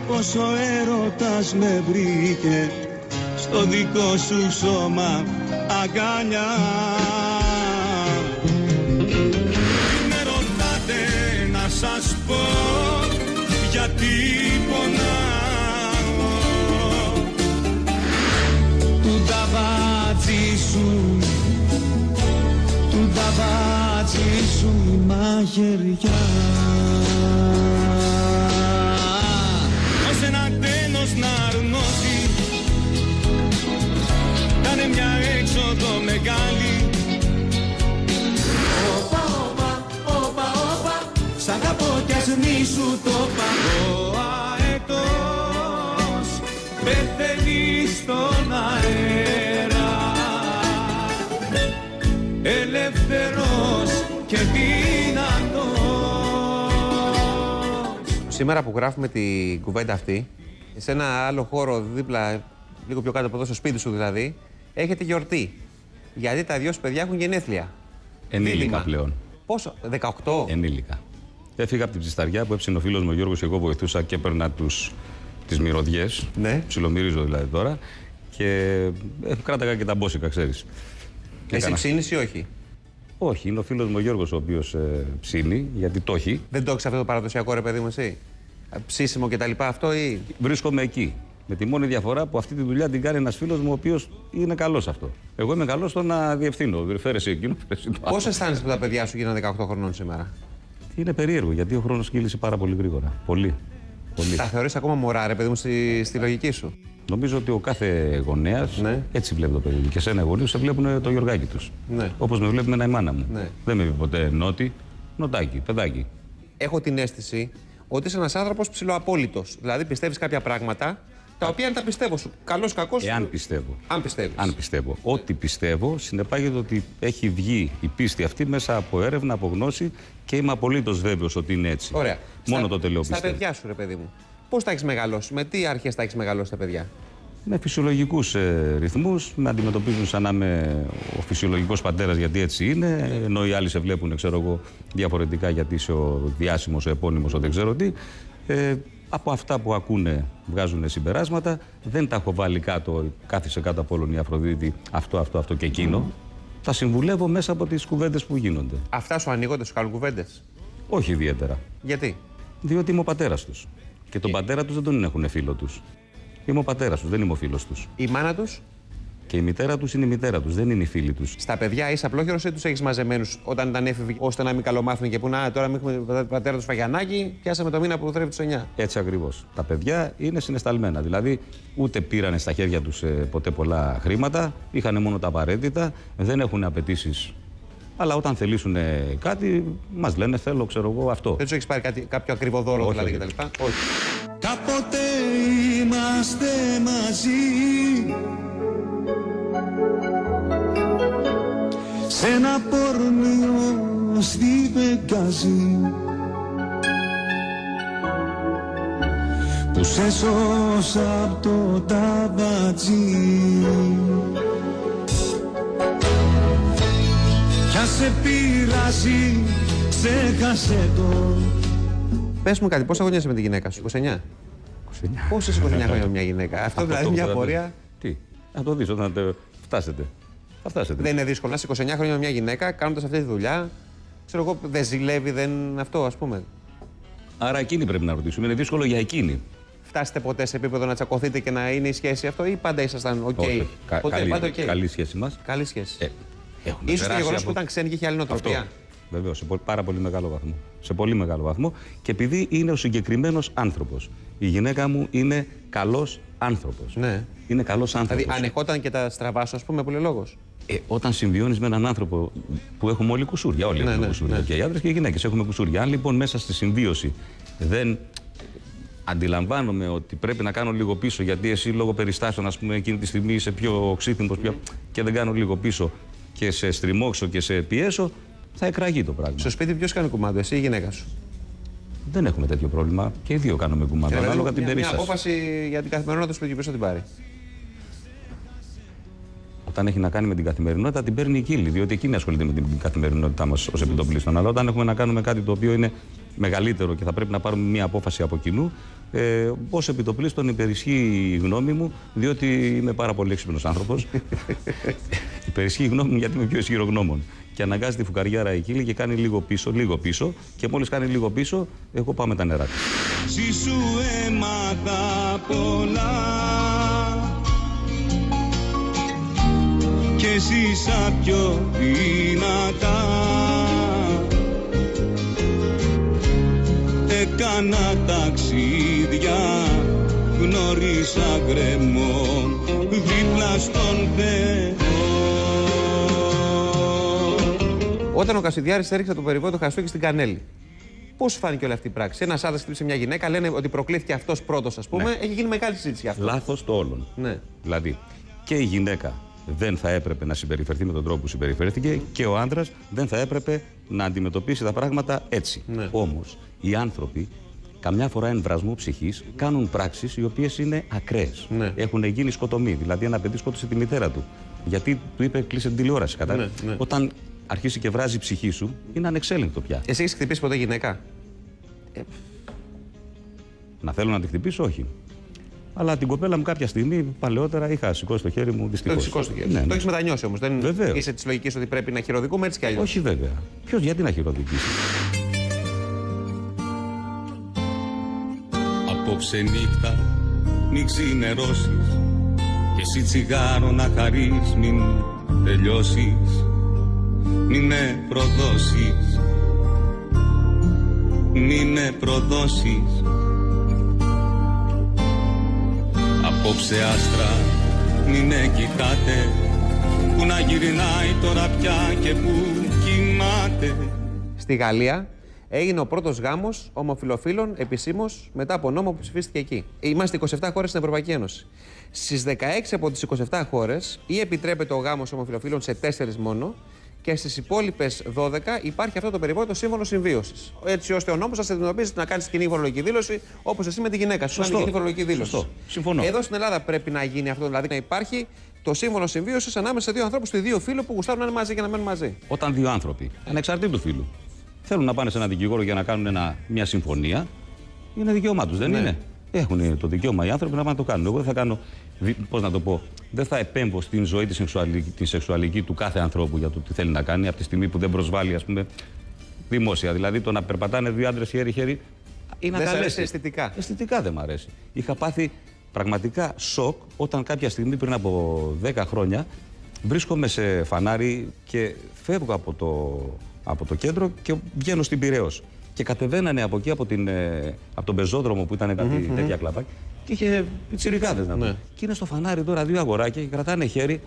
πως ο έρωτας με βρήκε στο δικό σου σώμα αγκαλιά. Με ρωτάτε να σας πω γιατί πονάω. Του ταβάτζι σου, του ταβάτζι σου η μαχαιριά. Ως ένα τέλος να αρνώσει, κάνε μια έξοδο μεγάλη. Όπα, όπα, όπα, όπα, σ' αγαπώ κι ας μη σου το πάω. Ο αετός πεθαίνει στον αέρα, ελεύθερος και δυνατός. Σήμερα που γράφουμε την κουβέντα αυτή, σε ένα άλλο χώρο δίπλα, λίγο πιο κάτω από εδώ, στο σπίτι σου δηλαδή, έχετε γιορτή. Γιατί τα δυο σου παιδιά έχουν γενέθλια. Ενήλικα πλέον. Πόσο, 18? Ενήλικα. Έφυγα από την ψισταριά που έψινε ο φίλος μου ο Γιώργος και εγώ βοηθούσα και έπαιρνα τις μυρωδιές. Ναι. Ψιλομυρίζω δηλαδή τώρα. Και κράταγα και τα μπόσικα, ξέρεις. Εσύ ψήνεις ή όχι? Όχι, είναι ο φίλος μου ο Γιώργος ο οποίος ψήνει, γιατί το έχει. Δεν το έχεις αυτό το παραδοσιακό, ρε παιδί μου, εσύ? Ψήσιμο και τα λοιπά, αυτό ή? Βρίσκομαι εκεί. Με τη μόνη διαφορά που αυτή τη δουλειά την κάνει ένας φίλος μου ο οποίος είναι καλός αυτό. Εγώ είμαι καλός στο να διευθύνω. Φέρεσαι εκείνο, φέρεσαι το άλλο. Πώς αισθάνεσαι που τα παιδιά σου γίνανε 18 χρονών σήμερα? Είναι περίεργο, γιατί ο χρόνος κύλησε πάρα πολύ γρήγορα. Πολύ. Πολύ. Τα θεωρείς ακόμα μωρά, ρε παιδί μου, στη λογική σου? Νομίζω ότι ο κάθε γονέας έτσι βλέπει το παιδί. Και σένα γονείς σε βλέπουν το Γιωργάκι τους. Ναι. Όπως με βλέπει εμένα η μάνα μου. Ναι. Δεν με είπε ποτέ νότι, νοτάκι, παιδάκι. Έχω την αίσθηση ότι είσαι ένας άνθρωπος ψιλοαπόλυτος. Δηλαδή πιστεύεις κάποια πράγματα τα οποία είναι τα πιστεύω σου. Καλός, κακός. Εάν πιστεύω. Αν πιστεύεις. Αν πιστεύω. Ό,τι πιστεύω συνεπάγεται ότι έχει βγει η πίστη αυτή μέσα από έρευνα, από γνώση και είμαι απολύτως βέβαιος ότι είναι έτσι. Ωραία. Μόνο το τελείω πιστεύω. Στα παιδιά σου, ρε παιδί μου, πώς τα έχεις μεγαλώσει, με τι αρχές τα έχεις μεγαλώσει τα παιδιά? Με φυσιολογικούς ρυθμούς, με αντιμετωπίζουν σαν να είμαι ο φυσιολογικός πατέρας γιατί έτσι είναι, ενώ οι άλλοι σε βλέπουν, ξέρω εγώ, διαφορετικά γιατί είσαι ο διάσημος, ο επώνυμος, ο δεν ξέρω τι. Από αυτά που ακούνε βγάζουν συμπεράσματα. Δεν τα έχω βάλει κάτω, κάθισε κάτω από όλον η Αφροδίτη αυτό και εκείνο. Τα συμβουλεύω μέσα από τις κουβέντες που γίνονται. Αυτά σου ανοίγονται, σου κάνουν κουβέντες? Όχι ιδιαίτερα. Γιατί? Διότι είμαι ο πατέρας τους. Και τον πατέρα τους δεν τον έχουν φίλο τους. Είμαι ο πατέρας τους, δεν είμαι ο φίλος τους. Η μάνα τους? Και η μητέρα τους είναι η μητέρα τους, δεν είναι η φίλη τους. Στα παιδιά είσαι απλόχερος ή τους έχεις μαζεμένους όταν ήταν έφηβοι, ώστε να μην καλομάθουν και που να τώρα μην έχουμε πατέρα του Φαγιανάκη, πιάσαμε το μήνα που θρέφει τους 9. Έτσι ακριβώς. Τα παιδιά είναι συναισθαλμένα. Δηλαδή, ούτε πήρανε στα χέρια τους ποτέ πολλά χρήματα, είχαν μόνο τα απαραίτητα, δεν έχουν απαιτήσεις. Αλλά όταν θελήσουν κάτι, μας λένε θέλω, ξέρω εγώ, αυτό. Δεν τους έχεις πάρει κάποιο ακριβό δώρο δηλαδή κτλ? Όχι. Κάποτε είμαστε μαζί σε ένα πορνείο στη Βεγγάζη που σε σώσα απ' το ταβατζί κι αν σε πειράζει ξέχασε το. Πες μου κάτι, πόσα χρόνια είσαι με τη γυναίκα σου? 29? Πώς είσαι 29 χρόνια με μια γυναίκα? Αυτό δηλαδή μια πορεία. Τι, να το δεις όταν φτάσετε. Θα φτάσετε. Δεν είναι δύσκολο να είσαι 29 χρόνια με μια γυναίκα κάνοντας αυτή τη δουλειά? Ξέρω εγώ, δεν ζηλεύει, δεν αυτό, ας πούμε? Άρα εκείνη πρέπει να ρωτήσουμε. Είναι δύσκολο για εκείνη. Φτάσετε ποτέ σε επίπεδο να τσακωθείτε και να είναι η σχέση αυτό ή πάντα ήσασταν οκ? Καλή σχέση μας. Καλή σχέση. Ίσως το γεγονός που ήταν ξένη και είχε άλλη νοοτροπία. Βεβαίως, σε πάρα πολύ μεγάλο βαθμό. Σε πολύ μεγάλο βαθμό. Και επειδή είναι ο συγκεκριμένος άνθρωπος. Η γυναίκα μου είναι καλός άνθρωπος. Ναι. Είναι καλός άνθρωπος. Δηλαδή, ανεχόταν και τα στραβά σου, ας πούμε, πολύ λόγος. Όταν συμβιώνεις με έναν άνθρωπο που έχουμε όλοι κουσούρια, όλοι έχουμε κουσούρια. Και οι άντρες και οι γυναίκες έχουμε κουσούρια. Αν λοιπόν μέσα στη συμβίωση δεν αντιλαμβάνομαι ότι πρέπει να κάνω λίγο πίσω, γιατί εσύ λόγω περιστάσεων, ας πούμε, εκείνη τη στιγμή είσαι πιο οξύθυμος και δεν κάνω λίγο πίσω και σε στριμώξω και σε πιέσω, θα εκραγεί το πράγμα. Στο σπίτι ποιος κάνει κουμάντο, εσύ ή η γυναίκα σου? Δεν έχουμε τέτοιο πρόβλημα. Και οι δύο κάνουμε κουμάντο. Ανάλογα την περίσταση. Μια απόφαση για την καθημερινότητα του σπιτιού, ποιος θα την πάρει? Όταν έχει να κάνει με την καθημερινότητα, την παίρνει η Κύλη, διότι εκείνη ασχολείται με την καθημερινότητά μας ως επιτοπλίστων. Αλλά όταν έχουμε να κάνουμε κάτι το οποίο είναι μεγαλύτερο και θα πρέπει να πάρουμε μια απόφαση από κοινού, ως επιτοπλίστων υπερισχύει η γνώμη μου, διότι είμαι πάρα πολύ έξυπνος άνθρωπος. Υπερισχύει η γνώμη μου γιατί είμαι πιο ισχυρογνώμων. Και αναγκάζει τη φουκαριάρα η Κύλη και κάνει λίγο πίσω, και μόλις κάνει λίγο πίσω, εγώ πάω με τα νερά της. Σου έμαθα πολλά και ζήσα πιο δυνατά. Έκανα ταξίδια, γνώρισα γκρεμό δίπλα στον Θεό. Όταν ο Κασιδιάρης έριξε το περιβόητο χαστούκι στην Κανέλη, πώς σου φάνηκε όλη αυτή η πράξη? Ένας άντρας χτύπησε μια γυναίκα, λένε ότι προκλήθηκε αυτός πρώτος, ας πούμε. Ναι. Έχει γίνει μεγάλη συζήτηση αυτό. Λάθος το όλων. Ναι. Δηλαδή, και η γυναίκα δεν θα έπρεπε να συμπεριφερθεί με τον τρόπο που συμπεριφέρθηκε, και ο άντρας δεν θα έπρεπε να αντιμετωπίσει τα πράγματα έτσι. Ναι. Όμως, οι άνθρωποι, καμιά φορά εν βρασμό ψυχής, κάνουν πράξεις οι οποίες είναι ακραίες. Ναι. Έχουν γίνει σκοτωμοί. Δηλαδή, ένα παιδί σκότωσε τη μητέρα του. Γιατί του είπε κλείσε την τηλεόραση. Ναι. Όταν αρχίσει και βράζει η ψυχή σου, είναι ανεξέλεγκτο πια. Εσύ έχεις χτυπήσει ποτέ γυναίκα? Να θέλω να τη χτυπήσω, όχι. Αλλά την κοπέλα μου κάποια στιγμή, παλαιότερα, είχα σηκώσει το χέρι μου, δυστυχώς. Το έχεις μετανιώσει όμως. Δεν βεβαίως. Είσαι της λογικής ότι πρέπει να χειροδικούμε έτσι κι αλλιώς? Όχι, βέβαια. Ποιος, γιατί να χειροδικήσει? Απόψε νύχτα μη ξυνερώσεις και εσύ τσιγάρο να χαρείς, μην τελειώσεις. Μη με προδώσεις, μη με προδώσεις. Απόψε άστρα μη με κοιτάτε, που να γυρνάει τώρα πια και που κοιμάται. Στη Γαλλία έγινε ο πρώτος γάμος ομοφυλοφίλων επισήμως μετά από νόμο που ψηφίστηκε εκεί. Είμαστε 27 χώρες στην Ευρωπαϊκή Ένωση. Στις 16 από τις 27 χώρες ή επιτρέπεται ο γάμος ομοφυλοφίλων σε 4 μόνο, και στις υπόλοιπες 12 υπάρχει αυτό το περιβόητο σύμφωνο συμβίωσης. Έτσι ώστε ο νόμος να σε αντιμετωπίζει να κάνεις κοινή φορολογική δήλωση, όπως εσύ με τη γυναίκα σου. Κοινή φορολογική δήλωση. Σωστό. Συμφωνώ. Εδώ στην Ελλάδα πρέπει να γίνει αυτό, δηλαδή να υπάρχει το σύμφωνο συμβίωσης ανάμεσα σε δύο ανθρώπους του ιδίου φύλου που γουστάρουν να είναι μαζί και να μένουν μαζί. Όταν δύο άνθρωποι, ανεξαρτήτου φύλου, θέλουν να πάνε σε έναν δικηγόρο για να κάνουν μια συμφωνία, είναι δικαίωμά τους, δεν είναι? Έχουν το δικαίωμα οι άνθρωποι να πάνε να το κάνουν. Εγώ δεν θα κάνω, πώς να το πω, δεν θα επέμβω στην ζωή τη σεξουαλική του κάθε ανθρώπου για το τι θέλει να κάνει, από τη στιγμή που δεν προσβάλλει, ας πούμε, δημόσια. Δηλαδή το να περπατάνε δύο άντρες χέρι-χέρι είναι δεν σ' αρέσει αισθητικά? Αισθητικά δεν μ' αρέσει. Είχα πάθει πραγματικά σοκ όταν κάποια στιγμή πριν από 10 χρόνια βρίσκομαι σε φανάρι και φεύγω από το κέντρο και βγαίνω στην Πειραιώς. Και κατεβαίνανε από εκεί, από τον πεζόδρομο που ήταν κάτι τέτοια κλαπάκια, και είχε πιτσιρικάδες να πούμε. Και είναι στο φανάρι τώρα δύο αγοράκια και κρατάνε χέρι.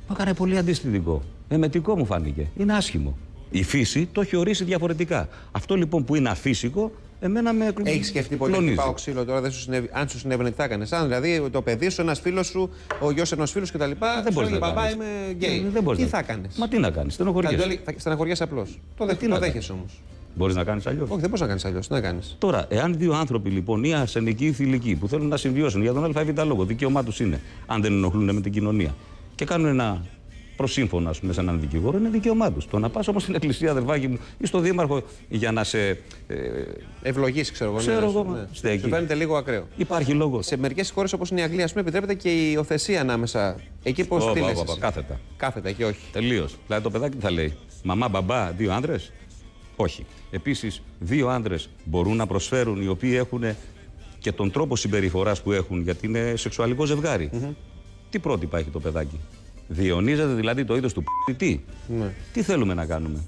Μου έκανε πολύ αντιστοιχικό. Εμετικό μου φάνηκε. Είναι άσχημο. Η φύση το έχει ορίσει διαφορετικά. Αυτό λοιπόν που είναι αφύσικο, εμένα με κλονίζει. Έχεις σκεφτεί ποτέ ότι πάω ξύλο τώρα, δεν σου συνέβη, αν σου συνέβαινε τι θα έκανες? Αν δηλαδή το παιδί σου, ένας φίλος σου, ο γιος ενός φίλου κτλ. Δεν μπορεί να παπά, είμαι γκέι. Τι θα έκανες? Μα τι να κάνεις? Στενοχωριέσαι απλώς. Το δέχεσαι όμως. Μπορείς να κάνεις αλλιώς? Όχι, δεν μπορείς να κάνεις αλλιώς. Τι να κάνεις? Τώρα, εάν δύο άνθρωποι λοιπόν, ή αρσενικοί ή θηλυκοί, που θέλουν να συμβιώσουν για τον ΑΒ λόγο, δικαίωμά τους είναι, αν δεν ενοχλούν με την κοινωνία, και κάνουν ένα προσύμφωνο, ας πούμε, σε έναν δικηγόρο, είναι δικαίωμά τους. Το να πας όμως στην εκκλησία, αδερφάκι μου, ή στο δήμαρχο για να σε. Ευλογήσει, ξέρω εγώ. Σου φαίνεται λίγο ακραίο. Υπάρχει λόγος. Σε μερικές χώρες όπως είναι η Αγγλία, ας πούμε, επιτρέπεται και η υιοθεσία ανάμεσα. Εκεί πώς τη λες? Κάθετα. Κάθετα, εκεί όχι. Τελείως. Δηλαδή το παιδάκι τι θα λέει? Μαμά, μπαμπά, δύο άντρες? Όχι. Επίσης, δύο άντρες μπορούν να προσφέρουν, οι οποίοι έχουν και τον τρόπο συμπεριφοράς που έχουν, γιατί είναι σεξουαλικό ζευγάρι. Τι πρότυπα έχει το παιδάκι? Διαιωνίζεται δηλαδή το είδος του τι? Τι θέλουμε να κάνουμε?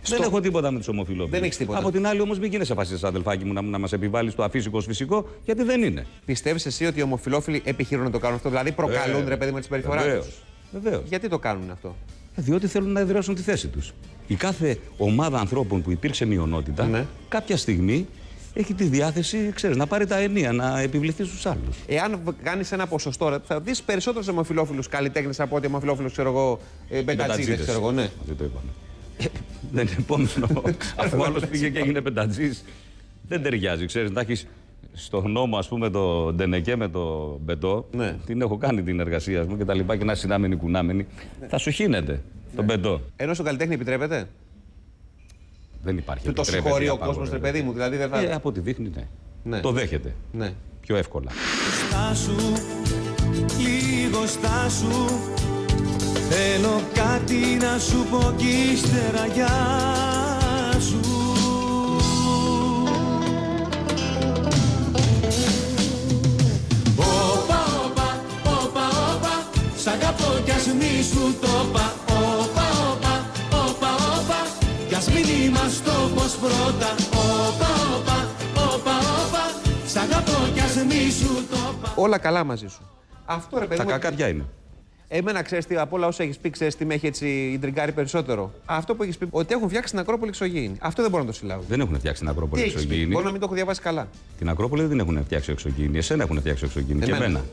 Δεν έχω τίποτα με τους ομοφυλόφιλους. Δεν έχεις τίποτα. Από την άλλη όμως μην γίνεσαι φασίστας, αδελφάκι μου, να μας επιβάλλεις το αφύσικο ως φυσικό, γιατί δεν είναι. Πιστεύεις εσύ ότι οι ομοφυλόφιλοι επιχειρούν να το κάνουν αυτό? Δηλαδή προκαλούν, ρε παιδί, με τη συμπεριφορά τους? Βεβαίως. Γιατί το κάνουν αυτό? Διότι θέλουν να εδραιώσουν τη θέση τους. Η κάθε ομάδα ανθρώπων που υπήρξε μειονότητα, κάποια στιγμή έχει τη διάθεση, ξέρεις, να πάρει τα ενία, να επιβληθεί στους άλλους. Εάν κάνεις ένα ποσοστό, θα δεις περισσότερους ομοφυλόφιλους καλλιτέχνες από ότι ομοφυλόφιλους, ξέρω εγώ, μπετατζίδες, ξέρω εγώ, ναι. Δεν το είπαμε. Δεν είναι επόμενο. Αφού ο άλλος πήγε και έγινε πεντατζής, δεν ταιριάζει, ξέρεις, να έχεις στο νόμο, ας πούμε, το Ντενεκέ με το μπετό, Ναι. την έχω κάνει την εργασία μου και τα λοιπά, και να συνάμενοι κουνάμενοι, θα σου χύνεται το μπετό. Ενώ στον καλλιτέχνη επιτρέπεται. Δεν υπάρχει. Του το επιτρέπεται συγχωρεί η ο κόσμος, ρε παιδί μου, δηλαδή δεν θα. Από ό,τι δείχνει, ναι. Ναι. Το δέχεται. Ναι. Πιο εύκολα. Στάσου, λίγο στάσου. Θέλω κάτι να σου πω κι ύστερα γεια σου. Όπα, όπα, όπα, όπα, σ' αγαπώ κι ας μη σου το πα. Όπα, όπα, όπα, όπα, κι ας μην είμαστε όπως πρώτα. Όπα, όπα, όπα, όπα, σ' αγαπώ κι ας μη σου το πα. Όλα καλά μαζί σου. Αυτό, ρε παιδί Τα μου. κακά ποια είναι? Εμένα, ξέρεις τι, από όλα όσα έχεις πει, ξέρεις τι με έχει έτσι ιντριγκάρει περισσότερο. Αυτό που έχεις πει, ότι έχουν φτιάξει την Ακρόπολη εξωγήινη. Αυτό δεν μπορώ να το συλλάβω. Δεν έχουν φτιάξει την Ακρόπολη Τι έχεις πει, εξωγήινη. μπορεί να μην το έχω διαβάσει καλά. Την Ακρόπολη δεν την έχουν φτιάξει εξωγήινη. Εσένα έχουν φτιάξει εξωγήινη. Και Εμένα. εμένα.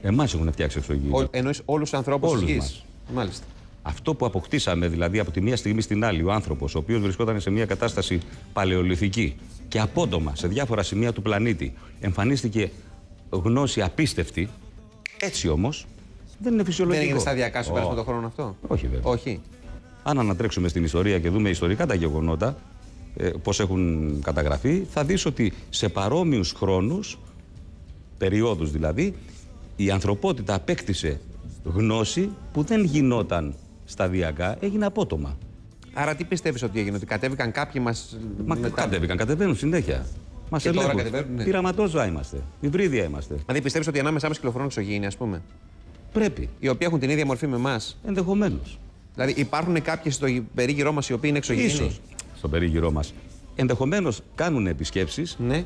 Εμάς έχουν φτιάξει εξωγήινη. Εννοείς όλους τους ανθρώπους της Όλους γης. μας. Μάλιστα. Αυτό που αποκτήσαμε δηλαδή από τη μία στιγμή στην άλλη, ο άνθρωπος, ο οποίος βρισκόταν σε μια κατάσταση παλαιολιθική και απότομα σε διάφορα σημεία του πλανήτη εμφανίστηκε γνώση απίστευτη, έτσι όμως δεν είναι φυσιολογικό. Δεν έγινε σταδιακά στο πέρασμα των χρόνων αυτό. Όχι, βέβαια. Όχι. Αν ανατρέξουμε στην ιστορία και δούμε ιστορικά τα γεγονότα, πώς έχουν καταγραφεί, θα δεις ότι σε παρόμοιους χρόνους, περιόδους δηλαδή, η ανθρωπότητα απέκτησε γνώση που δεν γινόταν σταδιακά, έγινε απότομα. Άρα τι πιστεύεις ότι έγινε, ότι κατέβηκαν κάποιοι μας. Μα κατεβαίνουν συνέχεια. Μας Και τώρα ελέγχουν. κατεβαίνουν, ναι. Πειραματόζωα είμαστε. Υβρίδια είμαστε. Δηλαδή πιστεύεις ότι ανάμεσά μας κυκλοφορούν εξωγήινοι, ας πούμε. Πρέπει. Οι οποίοι έχουν την ίδια μορφή με εμάς. Ενδεχομένως. Δηλαδή υπάρχουν κάποιοι στο περίγυρό μας οι οποίοι είναι εξωγήινοι. Ίσως στον περίγυρό μας. Ενδεχομένως κάνουν επισκέψεις Ναι.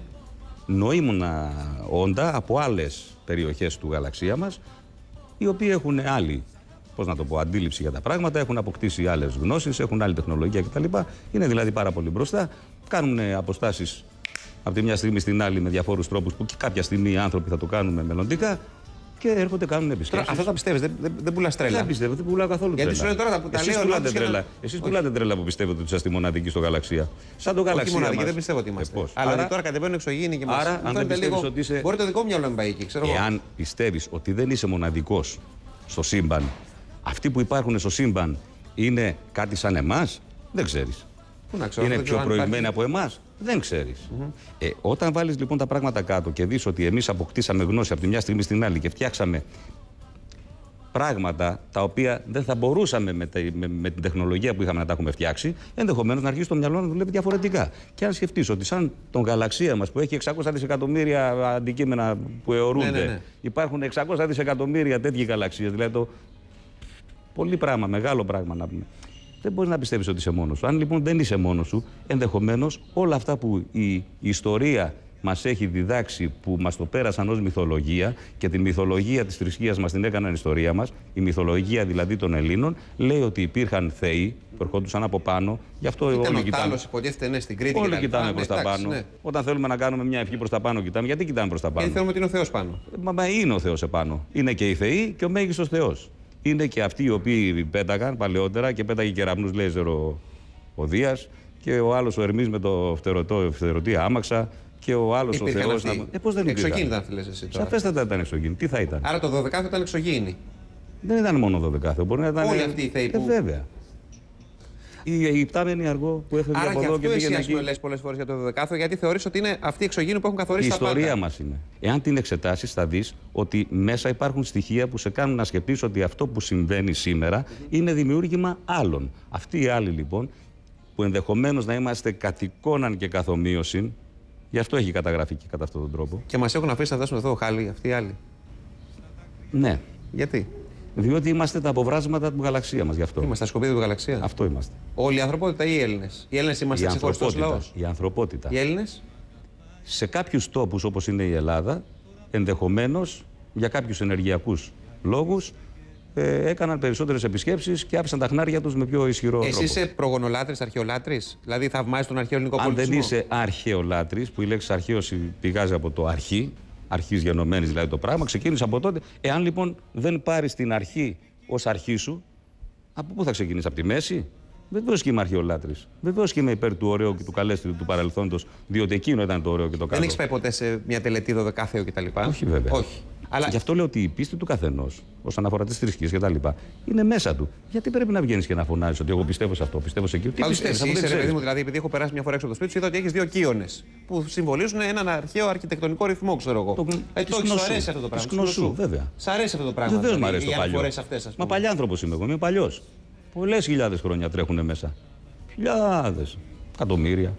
νοήμωνα όντα από άλλες περιοχές του γαλαξία μας, οι οποίοι έχουν άλλη, πώς να το πω, αντίληψη για τα πράγματα, έχουν αποκτήσει άλλες γνώσεις, έχουν άλλη τεχνολογία κτλ. Είναι δηλαδή πάρα πολύ μπροστά. Κάνουν αποστάσεις από τη μια στιγμή στην άλλη με διαφόρους τρόπους που και κάποια στιγμή οι άνθρωποι θα το κάνουμε μελλοντικά και έρχονται, κάνουν Τώρα, επισκέψεις. αυτά τα πιστεύεις, δεν πουλάς τρέλα. Δεν πιστεύω, δεν πουλάω καθόλου Γιατί τρέλα. σου λέω τώρα τα Εσείς λέω πουλάτε λόγους τρέλα. για να- Εσείς πουλάτε τρέλα που πιστεύετε ότι είσαστε μοναδικοί στο γαλαξία. Σαν το Όχι γαλαξία μοναδικοί, μας. δεν πιστεύω ότι είμαστε. Πώς. Αλλά Άρα, ότι τώρα κατεβαίνουν εξωγήινοι και μας. άρα, μου αν δεν φαίνεται πιστεύεις λίγο- ότι είσαι- Μπορεί το δικό μου μυαλό να μην πάει εκεί, ξέρω εγώ. εάν πιστεύεις ότι δεν είσαι μοναδικός στο σύμπαν, αυτοί που υπάρχουν στο σύμπαν είναι κάτι σαν εμάς, δεν ξέρεις. Πού να ξέρω, Είναι δεν πιο ξέρω αν προηγμένα υπάρχει. από εμάς, δεν ξέρεις. Όταν βάλεις λοιπόν τα πράγματα κάτω και δεις ότι εμείς αποκτήσαμε γνώση από τη μια στιγμή στην άλλη και φτιάξαμε πράγματα τα οποία δεν θα μπορούσαμε με την τεχνολογία που είχαμε να τα έχουμε φτιάξει, ενδεχομένως να αρχίσει το μυαλό να δουλεύει διαφορετικά. Και αν σκεφτείς ότι σαν τον γαλαξία μας που έχει 600 δισεκατομμύρια αντικείμενα που αιωρούνται, Ναι. υπάρχουν 600 δισεκατομμύρια τέτοιοι γαλαξίες, δηλαδή πολύ πράγμα, μεγάλο πράγμα να πούμε. Δεν μπορείς να πιστεύεις ότι είσαι μόνος σου. Αν λοιπόν δεν είσαι μόνος σου, ενδεχομένως όλα αυτά που η ιστορία μας έχει διδάξει, που μας το πέρασαν ως μυθολογία και την μυθολογία της θρησκείας μας την έκαναν ιστορία μας, η μυθολογία δηλαδή των Ελλήνων, λέει ότι υπήρχαν θεοί που ερχόντουσαν από πάνω, γι' αυτό Ήταν όλοι ο κοιτάμε. Τάλος, υποτίθεται, ναι, στην Κρήτη. Όλοι κτλ. κοιτάμε Ναι, προς τα εντάξει, πάνω. ναι. Όταν θέλουμε να κάνουμε μια ευχή προς τα πάνω, κοιτάμε. Γιατί κοιτάμε προς τα πάνω? Γιατί θέλουμε ότι είναι ο Θεός πάνω. Μα είναι ο Θεός επάνω. Είναι και οι θεοί και ο μέγιστος Θεός. Είναι και αυτοί οι οποίοι πέταγαν παλαιότερα και πέταγε κεραμνούς λέιζερ ο Δίας και ο άλλος ο Ερμής με το φτερωτή άμαξα και ο άλλος ο Υπήρχαν Θεός. αυτοί. Πώς δεν Εξωγήινοι υπήρχαν? ήταν, αυτοί, λες εσύ τώρα. Σαφέστατα ήταν εξωγήινοι. Τι θα ήταν? Άρα το 12ο ήταν εξωγήινοι. Δεν ήταν μόνο 12. Μπορεί να ήταν. Όλοι αυτοί οι θεοί που- Βέβαια. Η υπτάμενη αργό που έφευγε Άρα από και εδώ αυτό και εσύ, πήγαινε ας πούμε, εκεί. λες πολλές φορές για το 12ο, γιατί θεωρείς ότι είναι αυτοί οι εξωγήινοι που έχουν καθορίσει Η τα πάντα. ιστορία μας είναι. Εάν την εξετάσεις θα δεις ότι μέσα υπάρχουν στοιχεία που σε κάνουν να σκεφτείς ότι αυτό που συμβαίνει σήμερα είναι δημιούργημα άλλων. Αυτοί οι άλλοι λοιπόν, που ενδεχομένως να είμαστε κατ' εικόναν και καθ' ομοίωσιν, γι' αυτό έχει καταγραφεί και κατά αυτόν τον τρόπο. Και μας έχουν αφήσει να φτάσουμε εδώ, χάλι, αυτοί οι άλλοι. Ναι. Γιατί? Διότι είμαστε τα αποβράσματα του γαλαξία μας, γι' αυτό. Είμαστε στα σκουπίδια του γαλαξία. Αυτό είμαστε. Όλη η ανθρωπότητα ή οι Έλληνες? Οι Έλληνες είμαστε Η ξεχωριστός ανθρωπότητα. λαός. Η ανθρωπότητα. Οι Έλληνες. Σε κάποιους τόπους όπως είναι η Ελλάδα, ενδεχομένως για κάποιους ενεργειακούς λόγους έκαναν περισσότερες επισκέψεις και άφησαν τα χνάρια τους με πιο ισχυρό Εσύ τρόπο. είσαι προγονολάτρης, αρχαιολάτρης, δηλαδή θαυμάζεις τον αρχαίο ελληνικό Αν πολιτισμό. δεν είσαι αρχαιολάτρης, που η λέξη αρχαίος πηγάζει από το αρχή, αρχής γενομένης δηλαδή το πράγμα, ξεκίνησε από τότε. Εάν λοιπόν δεν πάρεις την αρχή ως αρχή σου, από πού θα ξεκινήσει? Από τη μέση? Βεβαίως και είμαι αρχαιολάτρης. Βεβαίως και είμαι υπέρ του ωραίου και του καλέστερου του παρελθόντος, διότι εκείνο ήταν το ωραίο και το καλό. Δεν έχεις πάει ποτέ σε μια τελετή Δωδεκάθεο κτλ? Όχι, βέβαια. Όχι. Αλλά Γι' αυτό λέω ότι η πίστη του καθενός, όσον αφορά τις θρησκείες κτλ., είναι μέσα του. Γιατί πρέπει να βγαίνεις και να φωνάζεις ότι εγώ πιστεύω σε αυτό, πιστεύω σε εκείνο? Τι πάντως πιστεύεις, εσύ αφού δεν είσαι, ρε παιδί ξέρεις? μου, δηλαδή, επειδή έχω περάσει μια φορά έξω από το σπίτι σου, είδα ότι έχεις 2 κύονες που συμβολίζουν έναν αρχαίο αρχιτεκτονικό ρυθμό, ξέρω εγώ. Σου αρέσει αυτό το πράγμα? Γνωσού, βέβαια. Σ' αρέσει αυτό το πράγμα? Βεβαίως δηλαδή, μου αρέσει οι το παλιό. αναφορές αυτές, ας πούμε. Μα παλιάνθρωπος είμαι εγώ, είμαι παλιός. Πολλές χιλιάδες χρόνια τρέχουν μέσα. Χιλιάδες, εκατομμύρια.